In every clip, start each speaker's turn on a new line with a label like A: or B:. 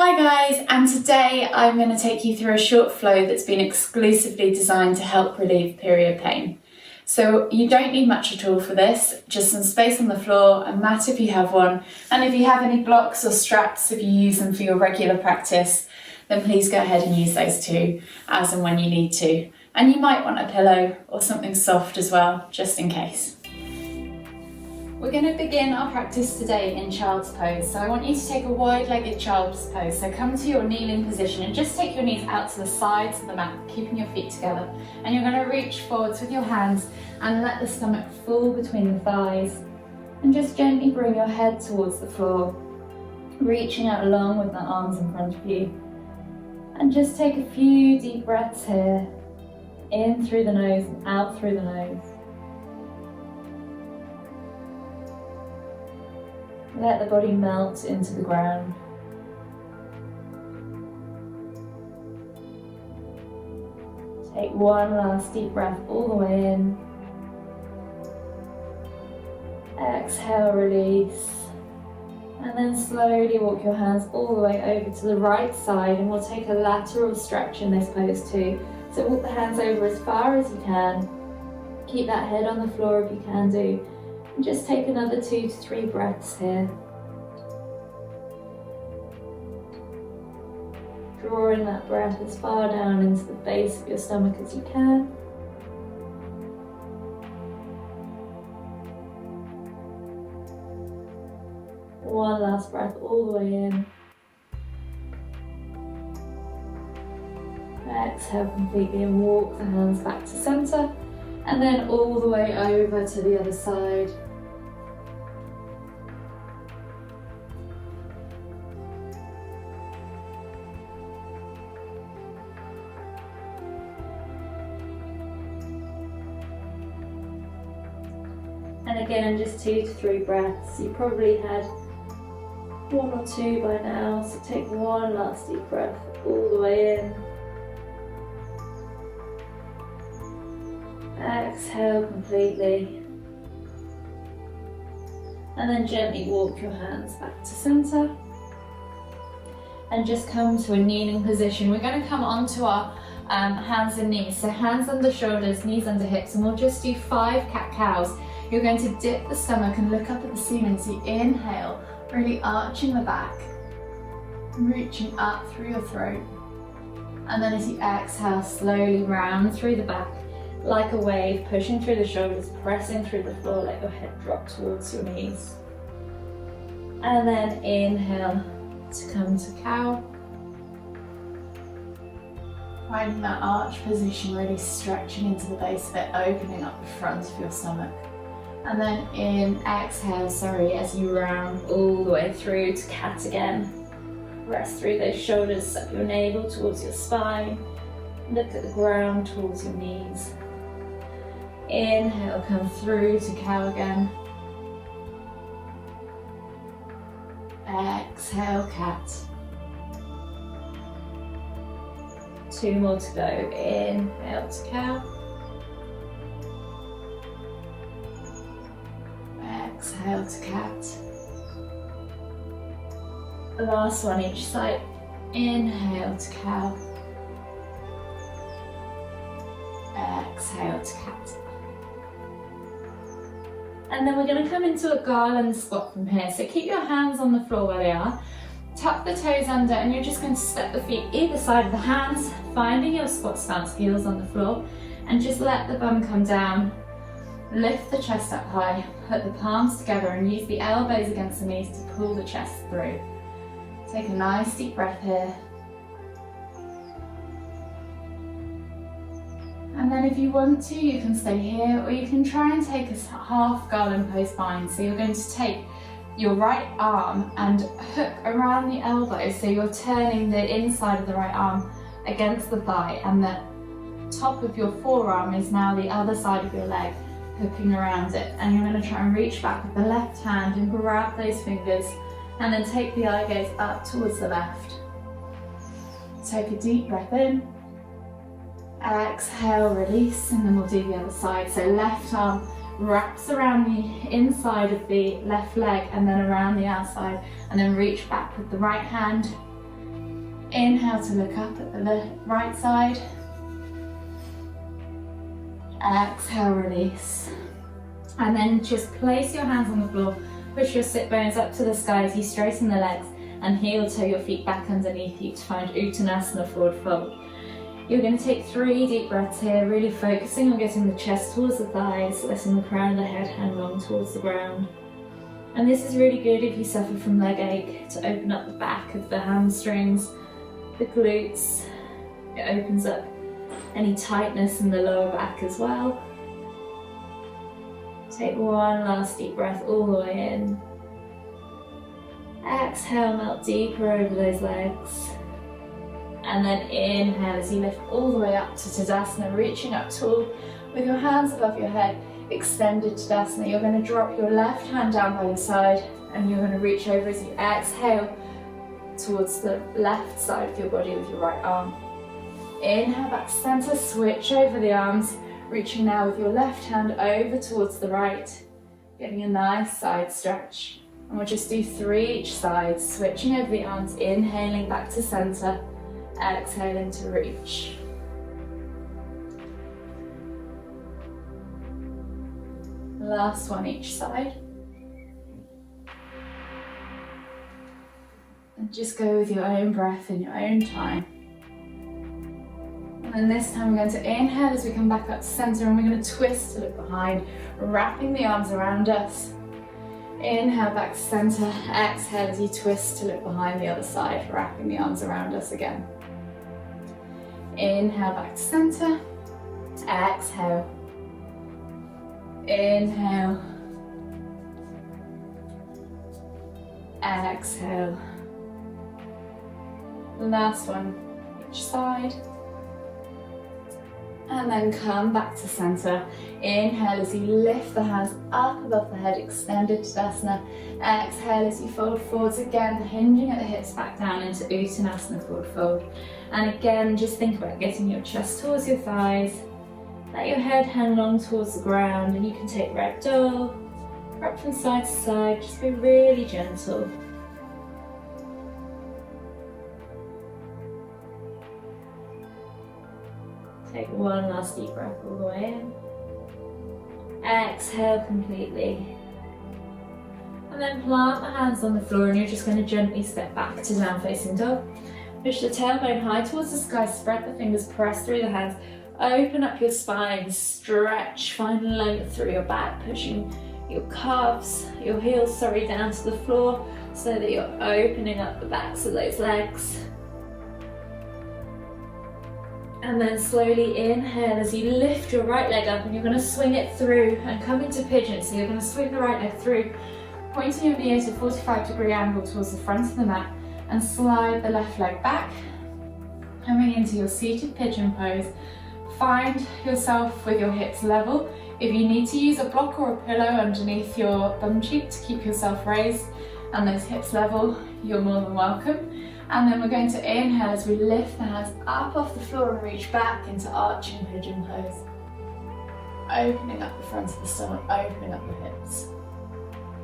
A: Hi guys, and today I'm going to take you through a short flow that's been exclusively designed to help relieve period pain. So you don't need much at all for this, just some space on the floor, a mat if you have one, and if you have any blocks or straps, if you use them for your regular practice, then please go ahead and use those too, as and when you need to. And you might want a pillow or something soft as well, just in case. We're going to begin our practice today in child's pose. So I want you to take a wide-legged child's pose. So come to your kneeling position and just take your knees out to the sides of the mat, keeping your feet together. And you're going to reach forwards with your hands and let the stomach fall between the thighs. And just gently bring your head towards the floor, reaching out long with the arms in front of you. And just take a few deep breaths here, in through the nose and out through the nose. Let the body melt into the ground. Take one last deep breath all the way in. Exhale, release. And then slowly walk your hands all the way over to the right side, and we'll take a lateral stretch in this pose too. So walk the hands over as far as you can. Keep that head on the floor if you can do. And just take another 2 to 3 breaths here. Drawing that breath as far down into the base of your stomach as you can. One last breath all the way in. Exhale completely and walk the hands back to center. And then all the way over to the other side. And again, just 2 to 3 breaths. You probably had 1 or 2 by now, so take one last deep breath all the way in. Exhale completely. And then gently walk your hands back to center. And just come to a kneeling position. We're going to come onto our hands and knees. So hands under shoulders, knees under hips, and we'll just do 5 cat-cows. You're going to dip the stomach and look up at the ceiling. So you inhale, really arching the back, reaching up through your throat. And then as you exhale, slowly round through the back, like a wave, pushing through the shoulders, pressing through the floor, let your head drop towards your knees. And then inhale to come to cow. Finding that arch position, really stretching into the base of it, opening up the front of your stomach. And then exhale, as you round all the way through to cat again. Press through those shoulders, suck your navel towards your spine. Look at the ground towards your knees. Inhale, come through to cow again. Exhale, cat. 2 more to go. Inhale to cow. Exhale to cat. Last one each side. Inhale to cow. Exhale to cat. And then we're going to come into a garland squat from here. So keep your hands on the floor where they are. Tuck the toes under, and you're just going to step the feet either side of the hands, finding your squat stance, heels on the floor, and just let the bum come down. Lift the chest up high, put the palms together and use the elbows against the knees to pull the chest through. Take a nice deep breath here. And then if you want to, you can stay here, or you can try and take a half garland pose bind. So you're going to take your right arm and hook around the elbow, so you're turning the inside of the right arm against the thigh, and the top of your forearm is now the other side of your leg, hooking around it. And you're going to try and reach back with the left hand and grab those fingers, and then take the eye gaze up towards the left. Take a deep breath in. Exhale, release, and then we'll do the other side. So left arm wraps around the inside of the left leg and then around the outside, and then reach back with the right hand Inhale to look up at the right side. Exhale, release. And then just place your hands on the floor, push your sit bones up to the sky as you straighten the legs and heel toe your feet back underneath you to find Uttanasana, forward fold. You're going to take 3 deep breaths here, really focusing on getting the chest towards the thighs, letting the crown of the head hang long towards the ground. And this is really good if you suffer from leg ache, to open up the back of the hamstrings, the glutes. It opens up any tightness in the lower back as well. Take one last deep breath all the way in. Exhale, melt deeper over those legs. And then inhale as you lift all the way up to Tadasana, reaching up tall with your hands above your head, extended Tadasana. You're going to drop your left hand down by your side and you're going to reach over as you exhale towards the left side of your body with your right arm. Inhale back to center, switch over the arms, reaching now with your left hand over towards the right, getting a nice side stretch. And we'll just do 3 each side, switching over the arms, inhaling back to center, exhaling to reach. Last one each side. And just go with your own breath in your own time. And then this time we're going to inhale as we come back up to center, and we're going to twist to look behind, wrapping the arms around us. Inhale back to center, exhale as you twist to look behind the other side, wrapping the arms around us again. Inhale back to center, exhale. Inhale, exhale. Last one each side. And then come back to center. Inhale as you lift the hands up above the head, extended Tadasana. Exhale as you fold forwards again, hinging at the hips back down into Uttanasana, forward fold. And again, just think about getting your chest towards your thighs. Let your head hang long towards the ground, and you can take ragdoll, rock from side to side, just be really gentle. Take one last deep breath all the way in. Exhale completely. And then plant the hands on the floor, and you're just going to gently step back to down facing dog. Push the tailbone high towards the sky, spread the fingers, press through the hands. Open up your spine, stretch, find length through your back, pushing your calves, your heels, down to the floor so that you're opening up the backs of those legs. And then slowly inhale as you lift your right leg up, and you're going to swing it through and come into pigeon. So you're going to swing the right leg through, pointing your knee at a 45-degree angle towards the front of the mat, and slide the left leg back, coming into your seated pigeon pose. Find yourself with your hips level. If you need to use a block or a pillow underneath your bum cheek to keep yourself raised and those hips level, you're more than welcome. And then we're going to inhale as we lift the hands up off the floor and reach back into arching pigeon pose. Opening up the front of the stomach, opening up the hips.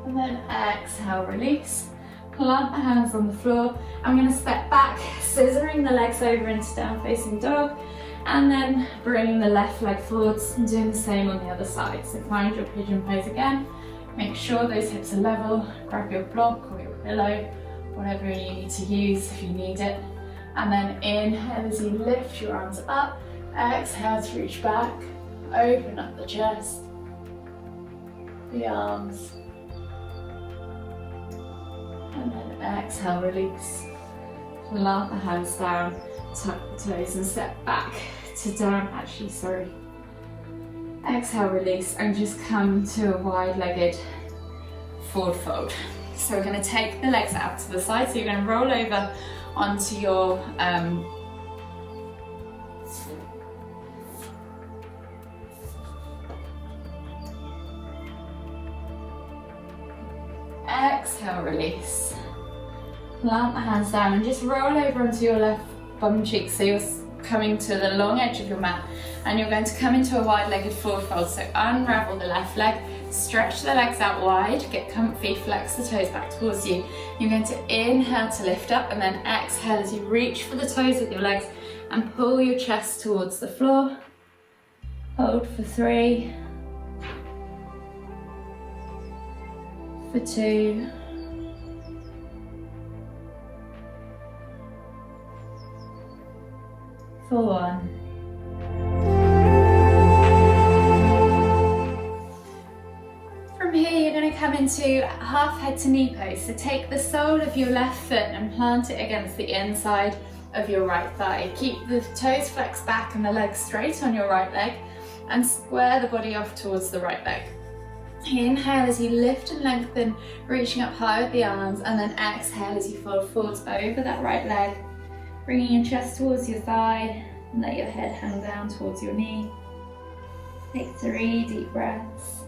A: And then exhale, release. Plant the hands on the floor. I'm going to step back, scissoring the legs over into down facing dog, and then bringing the left leg forwards and doing the same on the other side. So find your pigeon pose again. Make sure those hips are level. Grab your block or your pillow, whatever you need to use if you need it. And then inhale as you lift your arms up. Exhale to reach back. Open up the chest, the arms. And then exhale, release. Plant the hands down, tuck the toes and step back to down, Exhale, release, and just come to a wide-legged forward fold. So we're going to take the legs out to the side, so you're going to roll over onto your exhale, release. Plant the hands down and just roll over onto your left bum cheek, so you're coming to the long edge of your mat, And you're going to come into a wide-legged forward fold. So unravel the left leg, stretch the legs out wide, get comfy, flex the toes back towards you. You're going to inhale to lift up and then exhale as you reach for the toes with your legs and pull your chest towards the floor. Hold for 3, for 2, for 1. From here, you're going to come into half head to knee pose. So take the sole of your left foot and plant it against the inside of your right thigh. Keep the toes flexed back and the legs straight on your right leg and square the body off towards the right leg. Inhale as you lift and lengthen, reaching up high with the arms, and then exhale as you fold forwards over that right leg, bringing your chest towards your thigh and let your head hang down towards your knee. Take 3 deep breaths.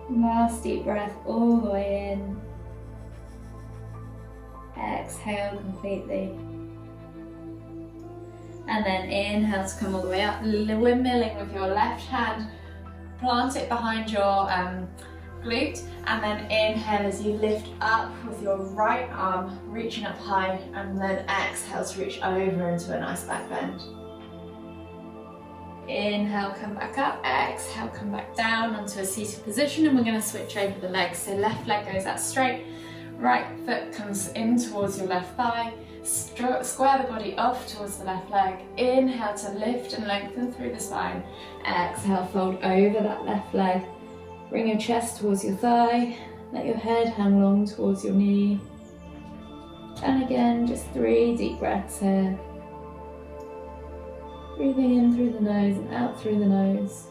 A: Last deep breath all the way in. Exhale completely. And then inhale to come all the way up, windmilling with your left hand. Plant it behind your glute, and then inhale as you lift up with your right arm, reaching up high, and then exhale to reach over into a nice back bend. Inhale, come back up, exhale, come back down onto a seated position, and we're going to switch over the legs. So left leg goes out straight, right foot comes in towards your left thigh, square the body off towards the left leg. Inhale to lift and lengthen through the spine. Exhale, fold over that left leg. Bring your chest towards your thigh, let your head hang long towards your knee. And again, just 3 deep breaths here. Breathing in through the nose and out through the nose.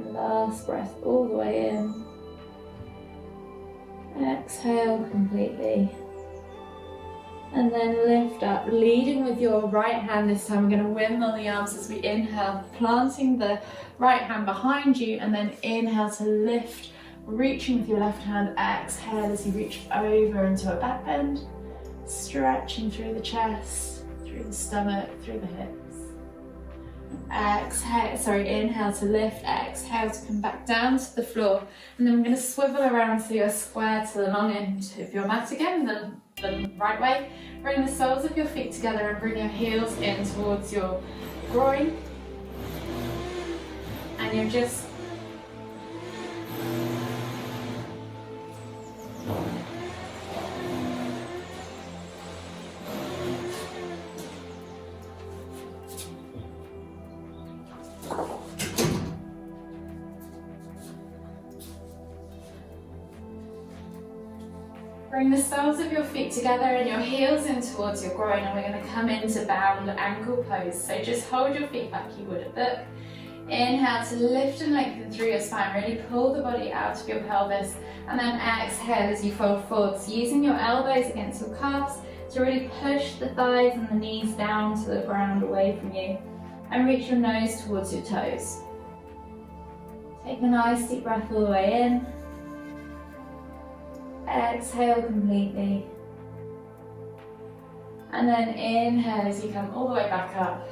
A: Last breath all the way in. Exhale completely. And then lift up, leading with your right hand this time. We're going to windmill the arms as we inhale, planting the right hand behind you, and then inhale to lift, reaching with your left hand. Exhale as you reach over into a back bend. Stretching through the chest, through the stomach, through the hips. Inhale to lift, exhale to come back down to the floor. And then we're going to swivel around so you're square to the long end of your mat again, the right way. Bring the soles of your feet together and bring your heels in towards your groin. And you're just bring the soles of your feet together and your heels in towards your groin, and we're going to come into bound ankle pose. So just hold your feet like you would a book. Inhale to lift and lengthen through your spine. Really pull the body out of your pelvis, and then exhale as you fold forwards, using your elbows against your calves to really push the thighs and the knees down to the ground away from you, and reach your nose towards your toes. Take a nice deep breath all the way in. Exhale completely. And then inhale as you come all the way back up.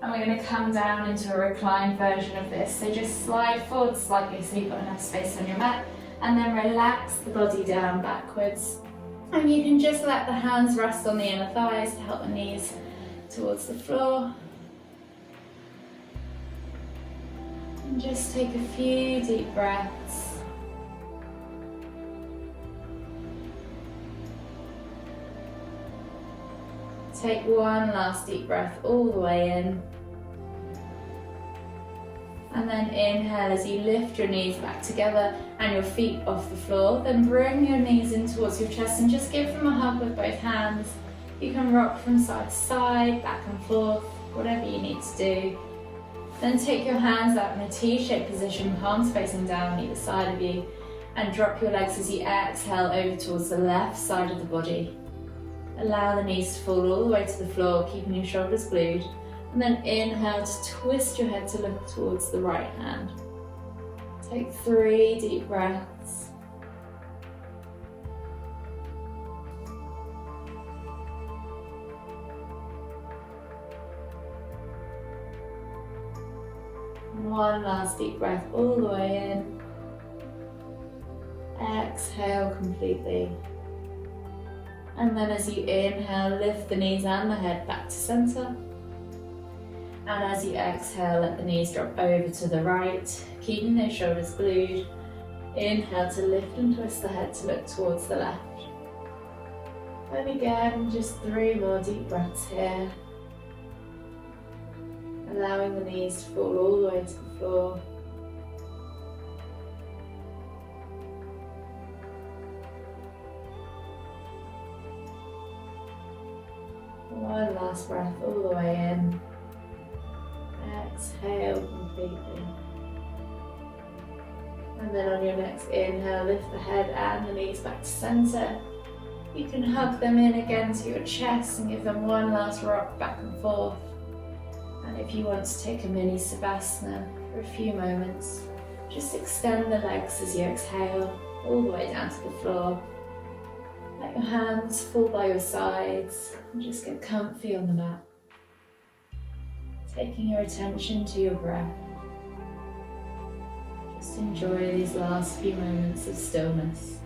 A: And we're going to come down into a reclined version of this. So just slide forward slightly so you've got enough space on your mat. And then relax the body down backwards. And you can just let the hands rest on the inner thighs to help the knees towards the floor. And just take a few deep breaths. Take one last deep breath all the way in. And then inhale as you lift your knees back together and your feet off the floor. Then bring your knees in towards your chest and just give them a hug with both hands. You can rock from side to side, back and forth, whatever you need to do. Then take your hands out in a T-shaped position, palms facing down either side of you, and drop your legs as you exhale over towards the left side of the body. Allow the knees to fall all the way to the floor, keeping your shoulders glued. And then inhale to twist your head to look towards the right hand. Take 3 deep breaths. One last deep breath all the way in. Exhale completely. And then as you inhale, lift the knees and the head back to center. And as you exhale, let the knees drop over to the right, keeping those shoulders glued. Inhale to lift and twist the head to look towards the left. And again, just 3 more deep breaths here. Allowing the knees to fall all the way to the floor. One last breath all the way in. Exhale completely. And then on your next inhale, lift the head and the knees back to center. You can hug them in again to your chest and give them one last rock back and forth. And if you want to take a mini Savasana for a few moments, just extend the legs as you exhale all the way down to the floor. Let your hands fall by your sides and just get comfy on the mat. Taking your attention to your breath. Just enjoy these last few moments of stillness.